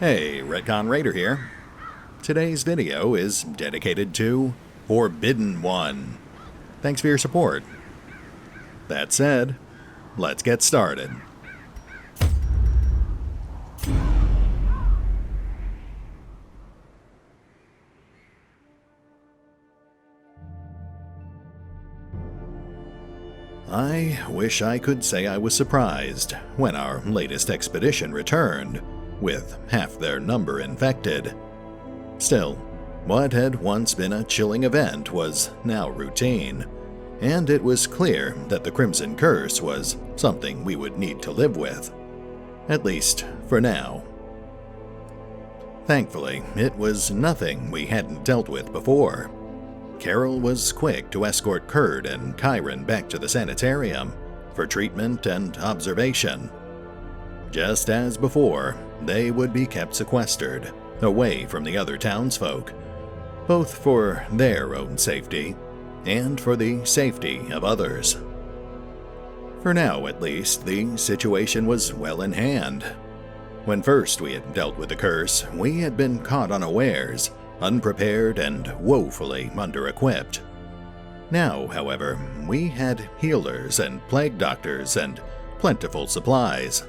Hey, RetconRaider here. Today's video is dedicated to Forbidden One. Thanks for your support. That said, let's get started. I wish I could say I was surprised when our latest expedition returned, with half their number infected. Still, what had once been a chilling event was now routine, and it was clear that the Crimson Curse was something we would need to live with. At least, for now. Thankfully, it was nothing we hadn't dealt with before. Carol was quick to escort Kurd and Chiron back to the sanitarium for treatment and observation. Just as before, they would be kept sequestered, away from the other townsfolk, both for their own safety and for the safety of others. For now, at least, the situation was well in hand. When first we had dealt with the curse, we had been caught unawares, unprepared and woefully under-equipped. Now, however, we had healers and plague doctors and plentiful supplies.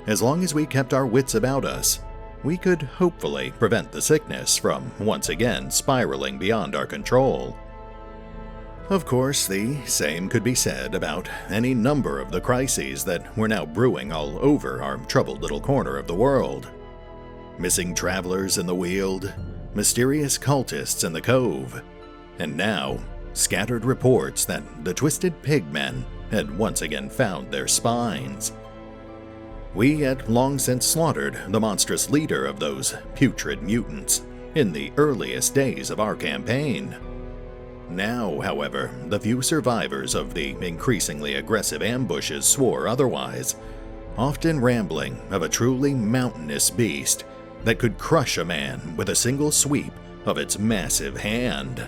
As long as we kept our wits about us, we could hopefully prevent the sickness from once again spiraling beyond our control. Of course, the same could be said about any number of the crises that were now brewing all over our troubled little corner of the world. Missing travelers in the Weald, mysterious cultists in the Cove, and now scattered reports that the Twisted Pigmen had once again found their spines. We had long since slaughtered the monstrous leader of those putrid mutants in the earliest days of our campaign. Now, however, the few survivors of the increasingly aggressive ambushes swore otherwise, often rambling of a truly mountainous beast that could crush a man with a single sweep of its massive hand.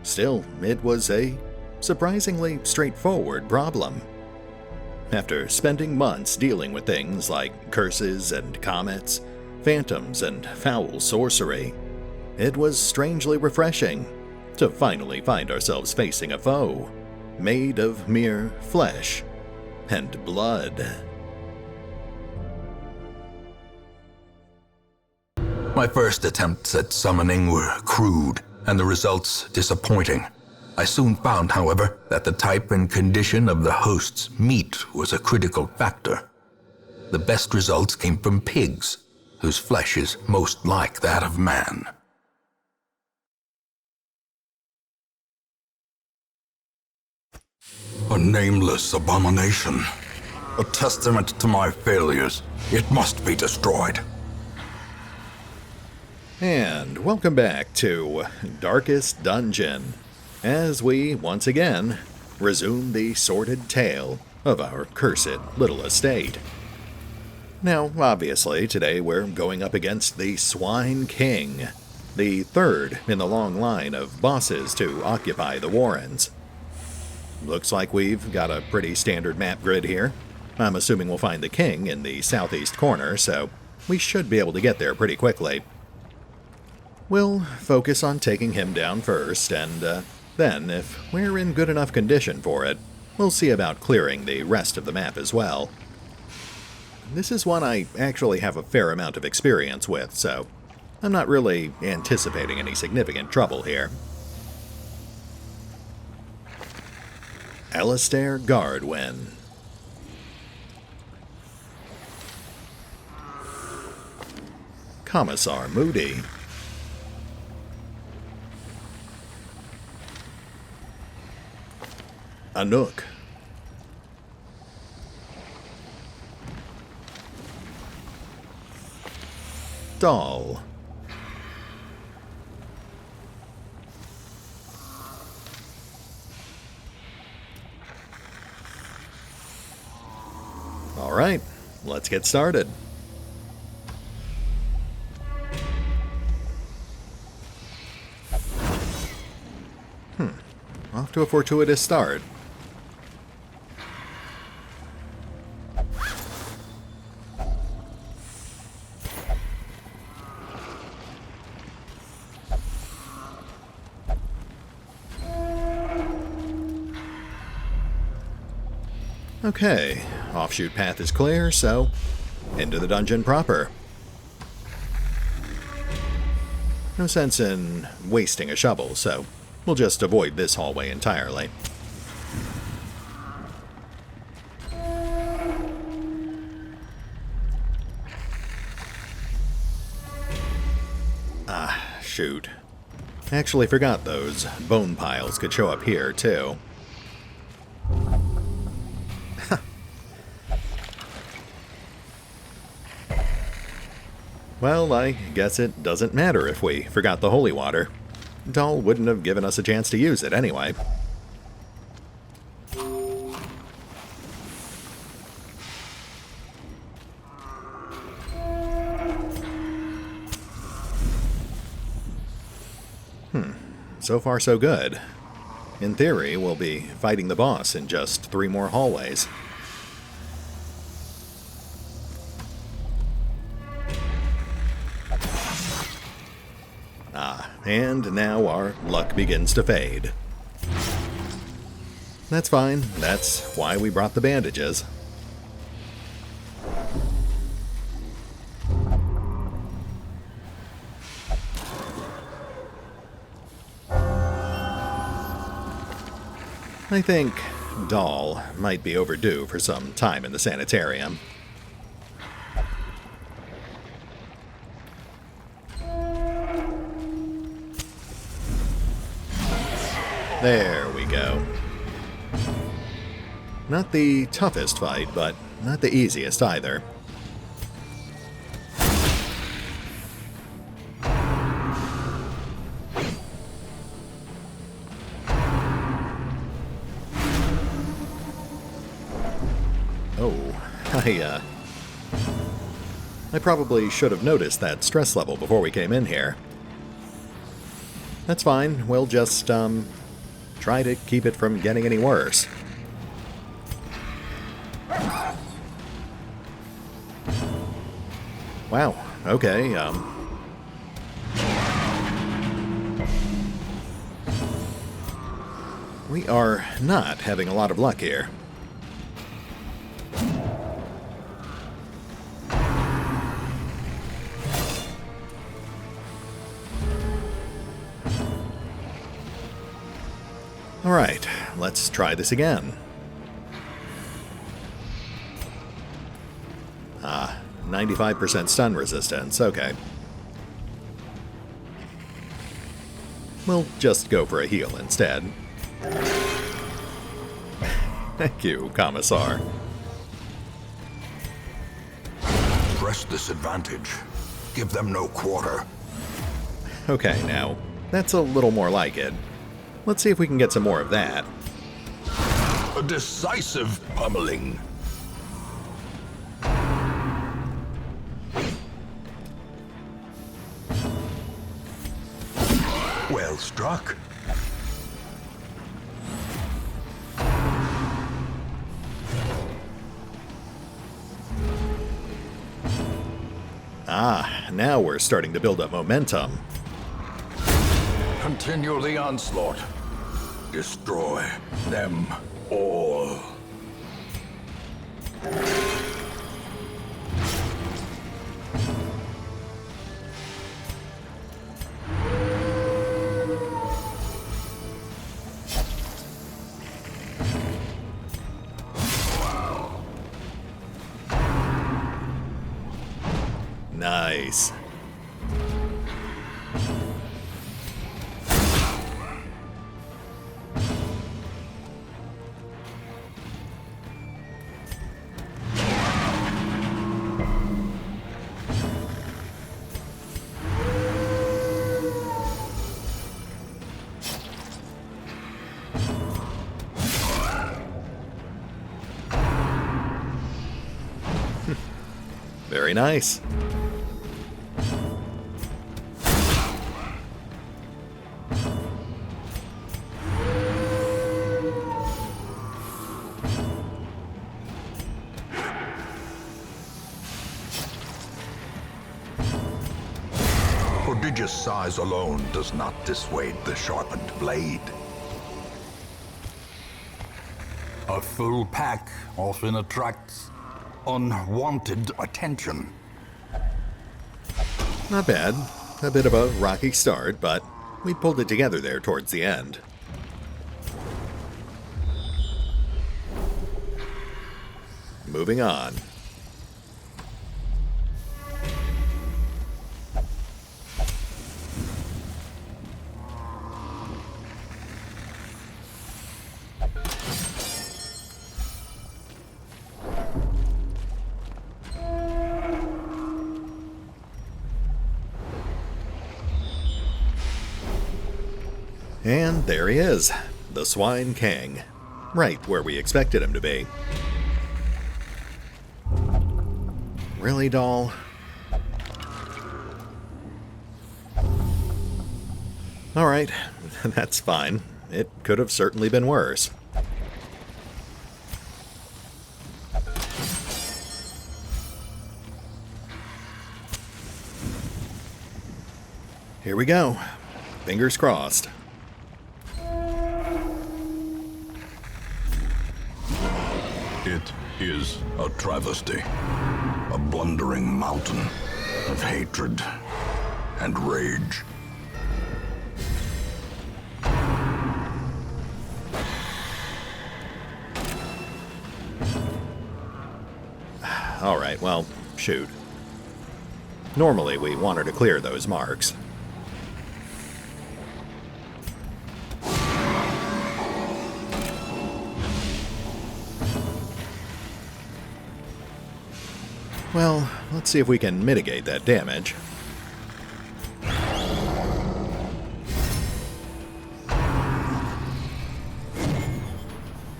Still, it was a surprisingly straightforward problem. After spending months dealing with things like curses and comets, phantoms and foul sorcery, it was strangely refreshing to finally find ourselves facing a foe made of mere flesh and blood. My first attempts at summoning were crude, and the results disappointing. I soon found, however, that the type and condition of the host's meat was a critical factor. The best results came from pigs, whose flesh is most like that of man. A nameless abomination. A testament to my failures. It must be destroyed. And welcome back to Darkest Dungeon, as we once again resume the sordid tale of our cursed little estate. Now, obviously, today we're going up against the Swine King, the third in the long line of bosses to occupy the Warrens. Looks like we've got a pretty standard map grid here. I'm assuming we'll find the king in the southeast corner, so we should be able to get there pretty quickly. We'll focus on taking him down first, and then, if we're in good enough condition for it, we'll see about clearing the rest of the map as well. This is one I actually have a fair amount of experience with, so I'm not really anticipating any significant trouble here. Alistair Gardwin. Commissar Moody. Anouk. Doll. All right, let's get started. Off to a fortuitous start. Okay, offshoot path is clear, so into the dungeon proper. No sense in wasting a shovel, so we'll just avoid this hallway entirely. Ah, shoot. Actually forgot those bone piles could show up here, too. Well, I guess it doesn't matter if we forgot the holy water. Doll wouldn't have given us a chance to use it anyway. So far so good. In theory, we'll be fighting the boss in just 3 more hallways. And now our luck begins to fade. That's fine. That's why we brought the bandages. I think Doll might be overdue for some time in the sanitarium. There we go. Not the toughest fight, but not the easiest either. I probably should have noticed that stress level before we came in here. That's fine. We'll just, try to keep it from getting any worse. Wow, okay, we are not having a lot of luck here. Alright, let's try this again. 95% stun resistance, okay. We'll just go for a heal instead. Thank you, Commissar. Press this advantage. Give them no quarter. Okay, now, that's a little more like it. Let's see if we can get some more of that. A decisive pummeling. Well struck. Now we're starting to build up momentum. Continue the onslaught. Destroy them all. Nice. Very nice. Prodigious size alone does not dissuade the sharpened blade. A full pack often attracts unwanted attention. Not bad. A bit of a rocky start, but we pulled it together there towards the end. Moving on. And there he is, the Swine King, right where we expected him to be. Really, doll? Alright, that's fine. It could have certainly been worse. Here we go. Fingers crossed. It is a travesty. A blundering mountain of hatred and rage. Alright, well, shoot. Normally we want her to clear those marks. Well, let's see if we can mitigate that damage.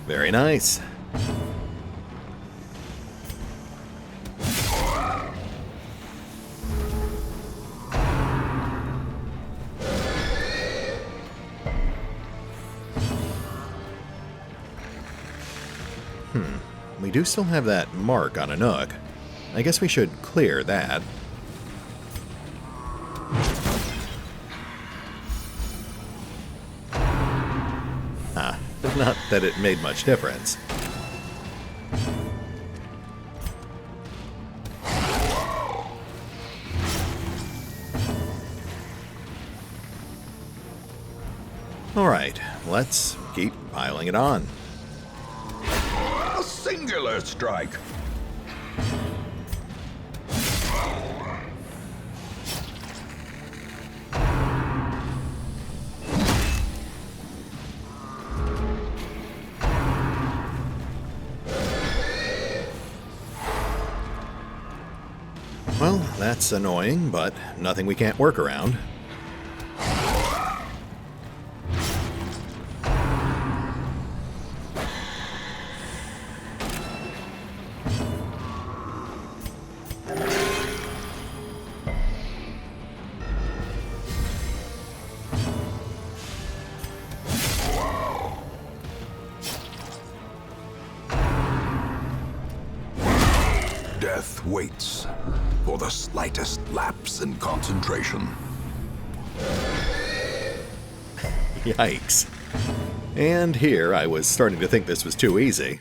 Very nice. We do still have that mark on a nook. I guess we should clear that. Not that it made much difference. Alright, let's keep piling it on. A singular strike. Well, that's annoying, but nothing we can't work around. Death waits for the slightest lapse in concentration. Yikes. And here I was starting to think this was too easy.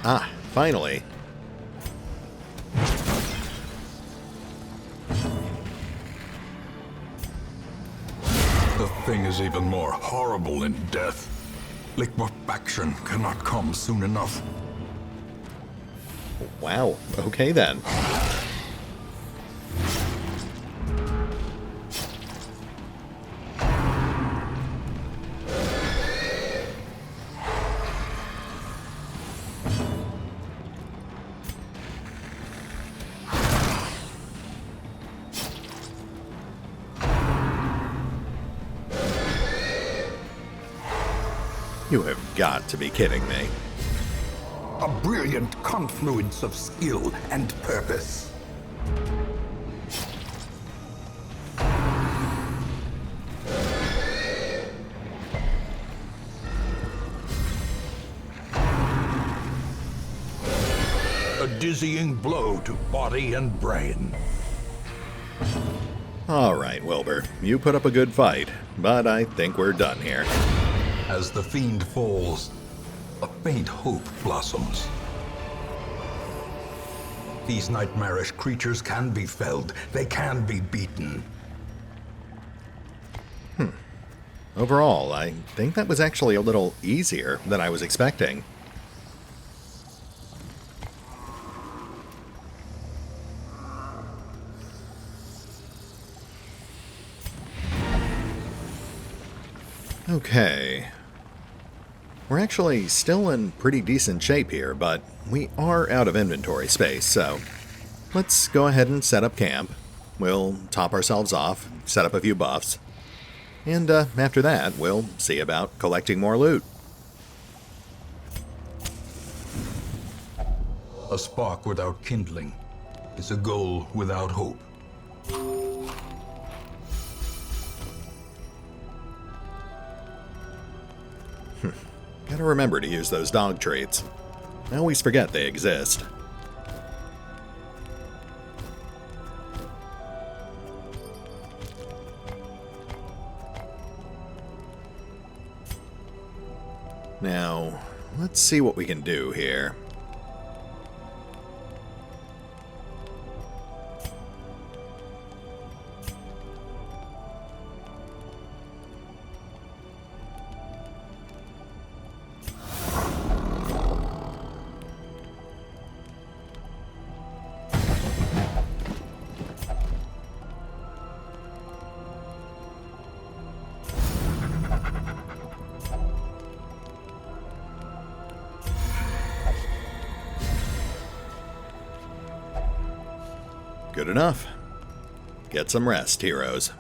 Ah, finally. The thing is even more horrible in death. Liquefaction cannot come soon enough. Wow, okay then. You have got to be kidding me. A brilliant confluence of skill and purpose. A dizzying blow to body and brain. All right, Wilbur, you put up a good fight, but I think we're done here. As the fiend falls, a faint hope blossoms. These nightmarish creatures can be felled. They can be beaten. Overall, I think that was actually a little easier than I was expecting. Okay. We're actually still in pretty decent shape here, but we are out of inventory space, so let's go ahead and set up camp. We'll top ourselves off, set up a few buffs, and after that, we'll see about collecting more loot. A spark without kindling is a goal without hope. Gotta remember to use those dog traits. I always forget they exist. Now, let's see what we can do here. Good enough. Get some rest, heroes.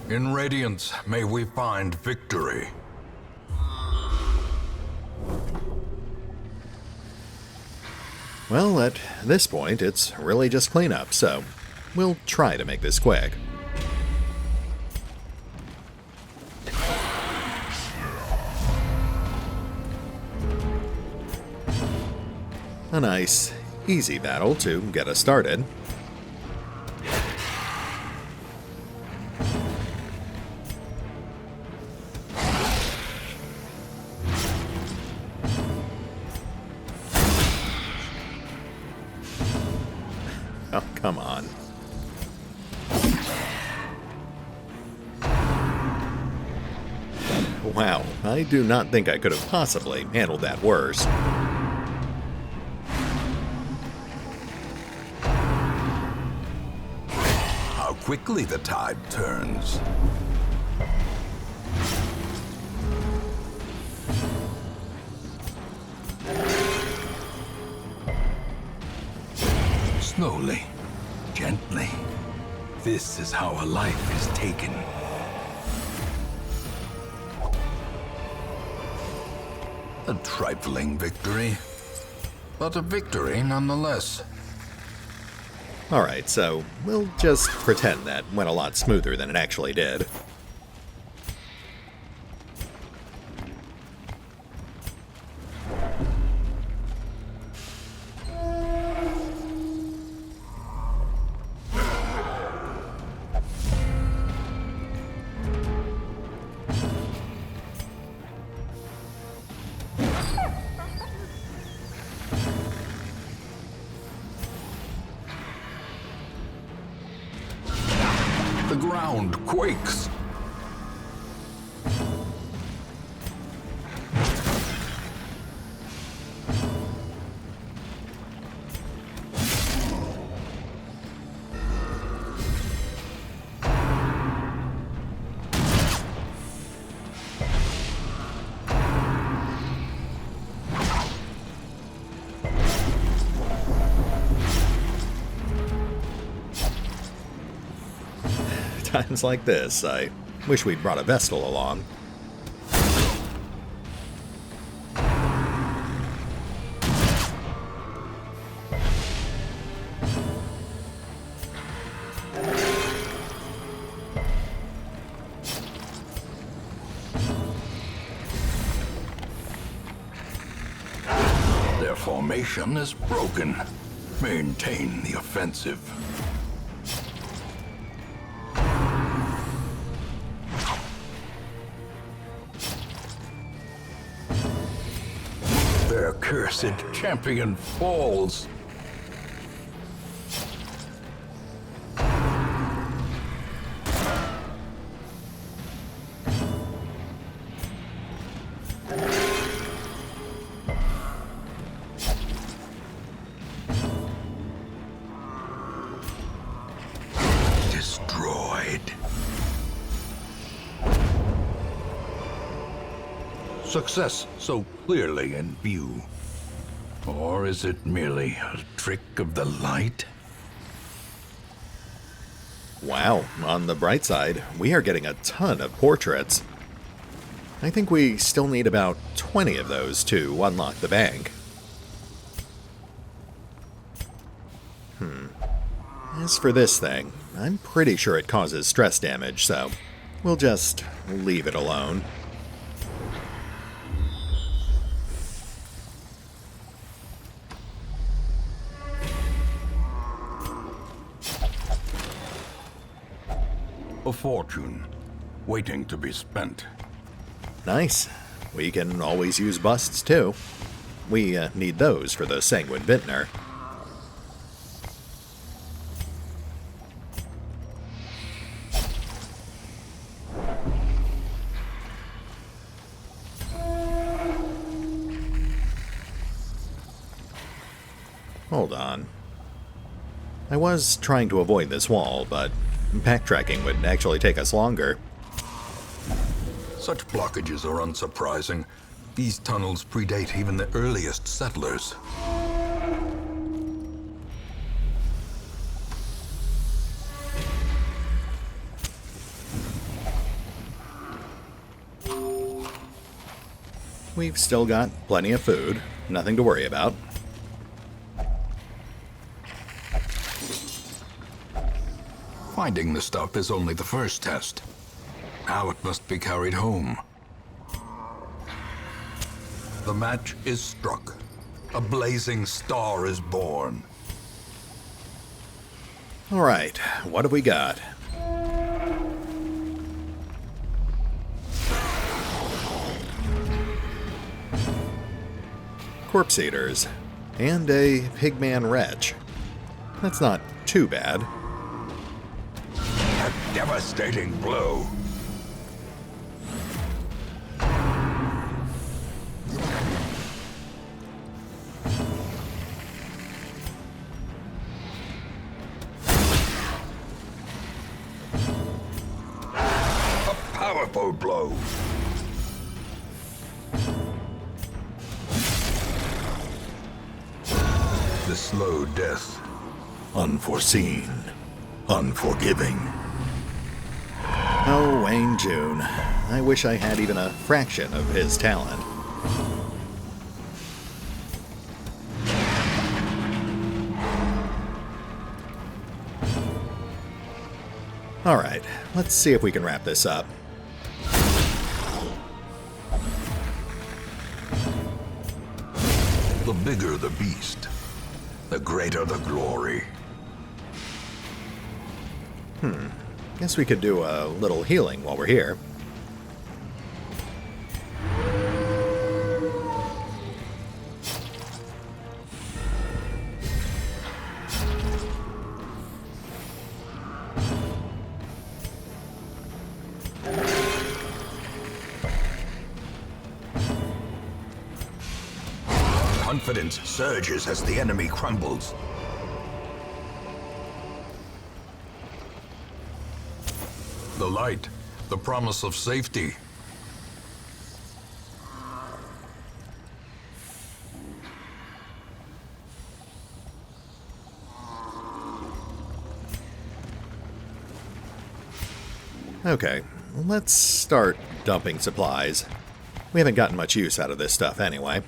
In Radiance, may we find victory. Well, at this point, it's really just cleanup, so we'll try to make this quick. A nice, easy battle to get us started. Oh, come on. Wow, I do not think I could have possibly handled that worse. How quickly the tide turns. Slowly, gently. This is how a life is taken. A trifling victory, but a victory nonetheless. Alright, so we'll just pretend that went a lot smoother than it actually did. The ground quakes. Times like this, I wish we'd brought a Vestal along. formation is broken. Maintain the offensive. Their cursed champion falls. Success so clearly in view. Or is it merely a trick of the light? Wow, on the bright side, we are getting a ton of portraits. I think we still need about 20 of those to unlock the bank. As for this thing, I'm pretty sure it causes stress damage, so we'll just leave it alone. A fortune, waiting to be spent. Nice. We can always use busts, too. We need those for the Sanguine Vintner. Hold on. I was trying to avoid this wall, but backtracking would actually take us longer. Such blockages are unsurprising. These tunnels predate even the earliest settlers. We've still got plenty of food, nothing to worry about. Finding the stuff is only the first test. Now it must be carried home. The match is struck. A blazing star is born. All right, what have we got? Corpse Eaters, and a Pigman Wretch. That's not too bad. A devastating blow. A powerful blow. The slow death. Unforeseen. Unforgiving. Oh, Wayne June. I wish I had even a fraction of his talent. Alright, let's see if we can wrap this up. The bigger the beast, the greater the glory. Guess we could do a little healing while we're here. Confidence surges as the enemy crumbles. The light, the promise of safety. Okay, let's start dumping supplies. We haven't gotten much use out of this stuff anyway.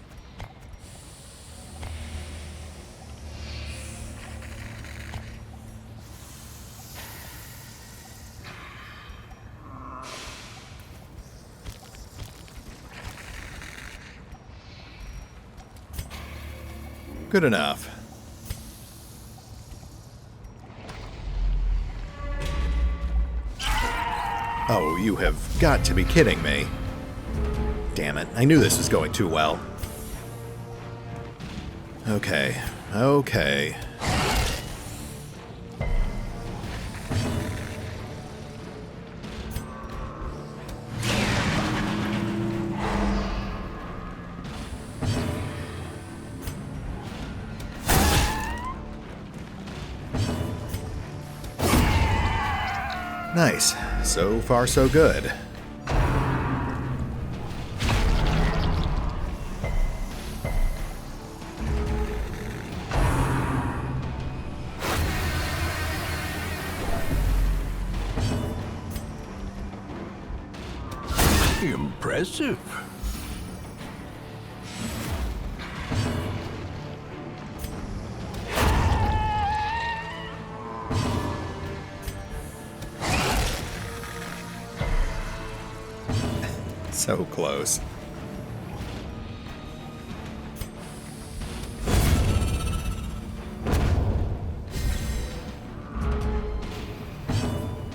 Good enough. Oh, you have got to be kidding me. Damn it, I knew this was going too well. Okay. Nice. So far, so good. Impressive. So close.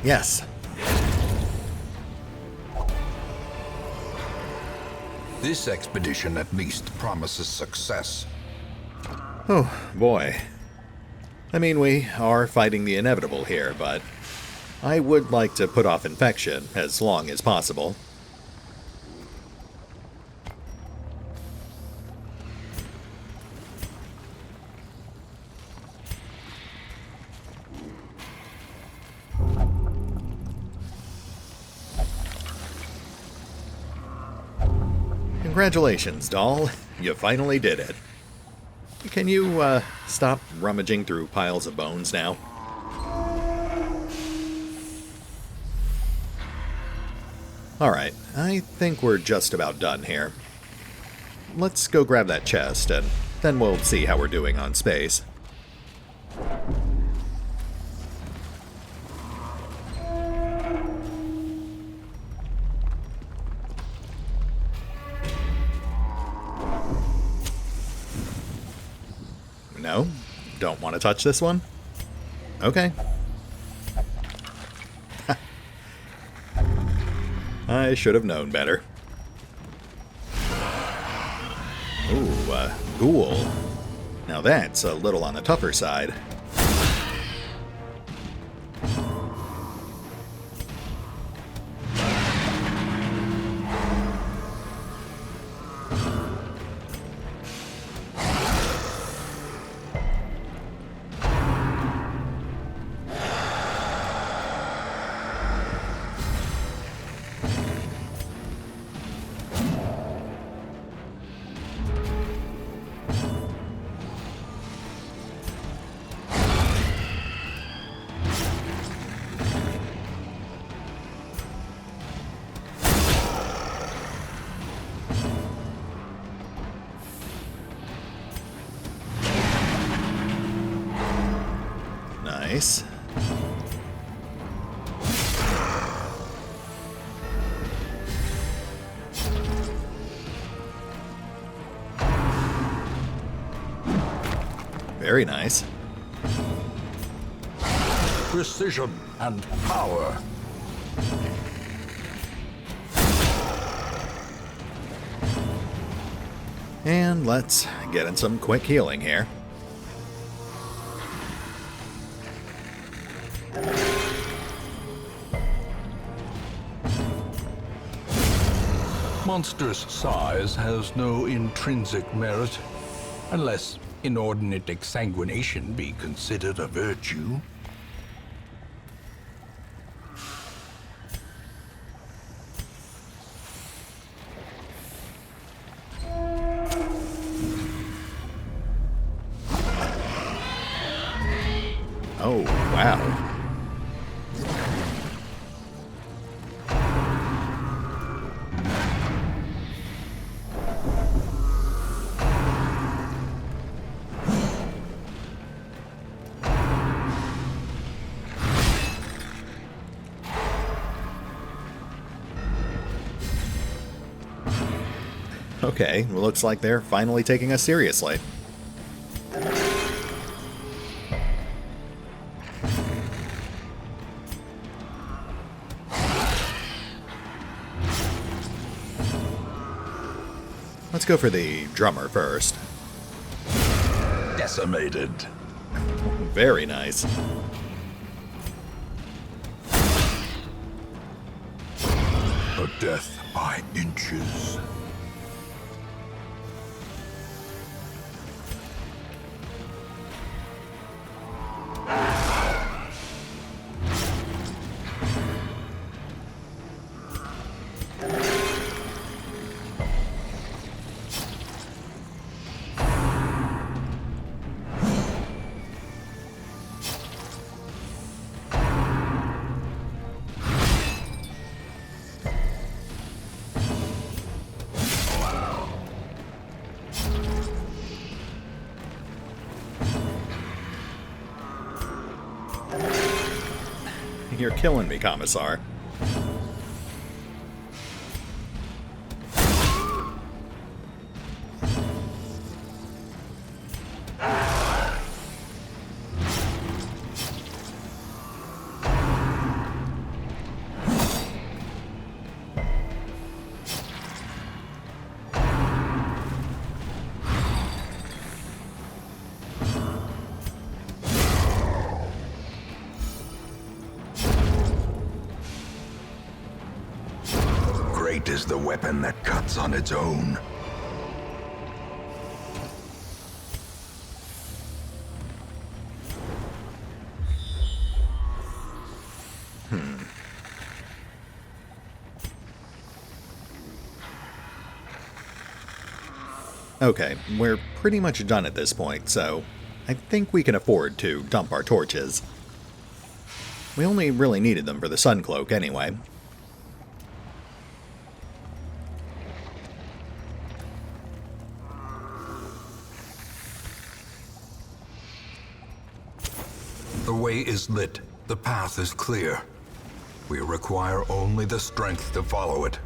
Yes. This expedition at least promises success. Oh, boy. I mean, we are fighting the inevitable here, but I would like to put off infection as long as possible. Congratulations, doll. You finally did it. Can you, stop rummaging through piles of bones now? Alright, I think we're just about done here. Let's go grab that chest, and then we'll see how we're doing on space. No? Don't want to touch this one? Okay. I should have known better. Ooh, ghoul. Now that's a little on the tougher side. Nice. Very nice. Precision and power. And let's get in some quick healing here. Monstrous size has no intrinsic merit, unless inordinate exsanguination be considered a virtue. Oh, wow. Okay, looks like they're finally taking us seriously. Let's go for the drummer first. Decimated. Very nice. A death by inches. You're killing me, Commissar. Is the weapon that cuts on its own. Okay, we're pretty much done at this point, so I think we can afford to dump our torches. We only really needed them for the sun cloak anyway. The way is lit. The path is clear. We require only the strength to follow it.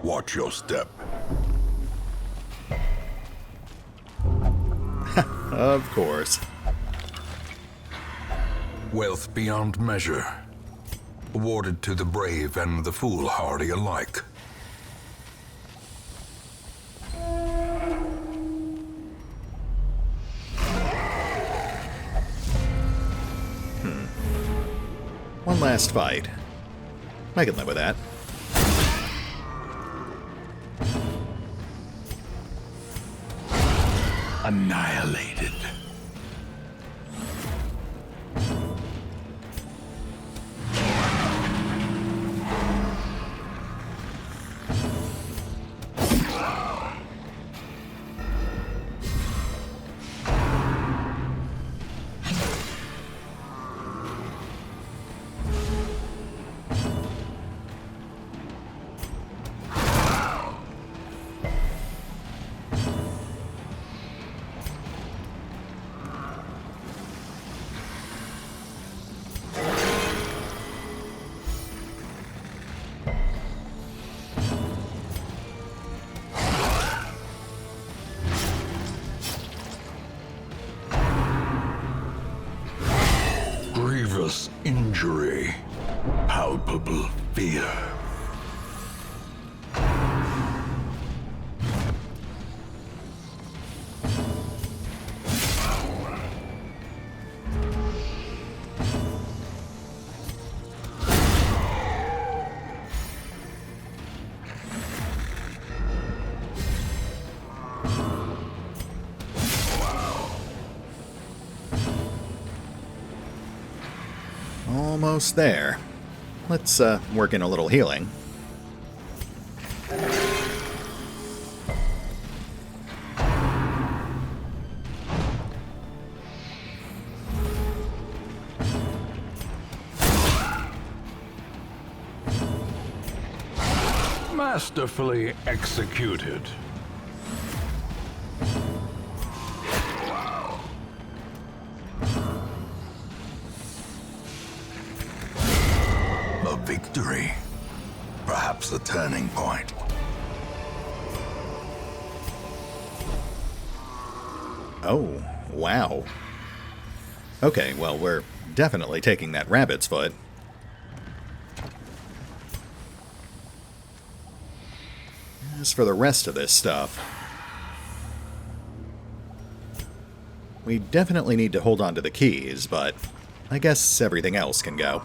Watch your step. Of course. Wealth beyond measure. Awarded to the brave and the foolhardy alike. One last fight. I can live with that. Annihilated. Grievous injury. Palpable fear. Almost there. Let's work in a little healing. Masterfully executed. A victory. Perhaps a turning point. Oh, wow. Okay, well, we're definitely taking that rabbit's foot. As for the rest of this stuff, we definitely need to hold on to the keys, but I guess everything else can go.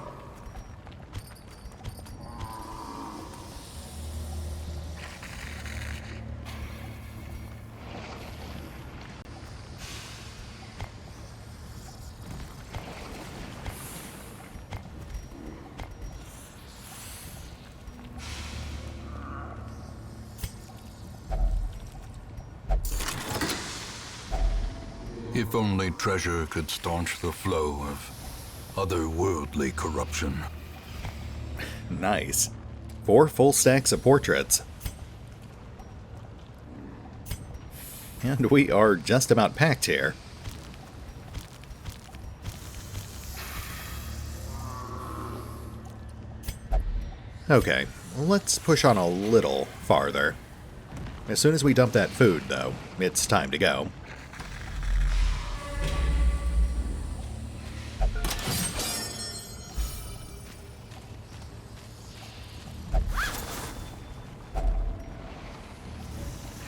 If only treasure could staunch the flow of otherworldly corruption. Nice. 4 full stacks of portraits. And we are just about packed here. Okay, let's push on a little farther. As soon as we dump that food, though, it's time to go.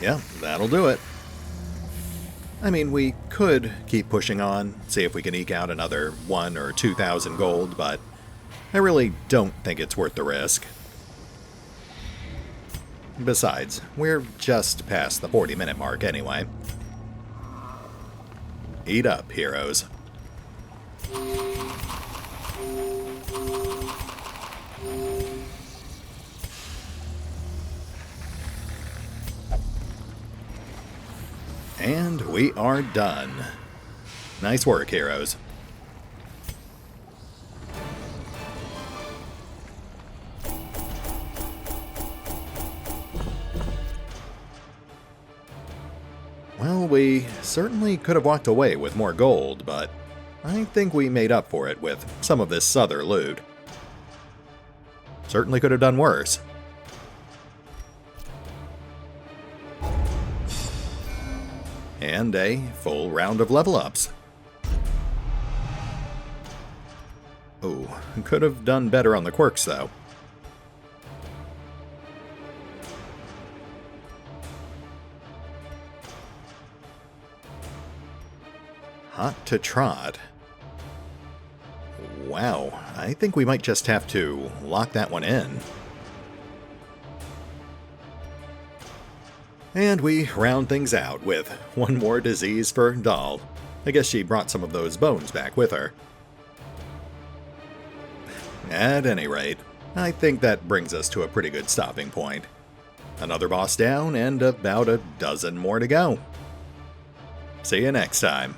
Yeah, that'll do it. I mean, we could keep pushing on, see if we can eke out another 1,000 or 2,000 gold, but I really don't think it's worth the risk. Besides, we're just past the 40-minute mark anyway. Eat up, heroes. And we are done. Nice work, heroes. Well, we certainly could have walked away with more gold, but I think we made up for it with some of this other loot. Certainly could have done worse. And a full round of level ups. Oh, could have done better on the quirks though. Hot to trot. Wow, I think we might just have to lock that one in. And we round things out with one more disease for Doll. I guess she brought some of those bones back with her. At any rate, I think that brings us to a pretty good stopping point. Another boss down and about a dozen more to go. See you next time.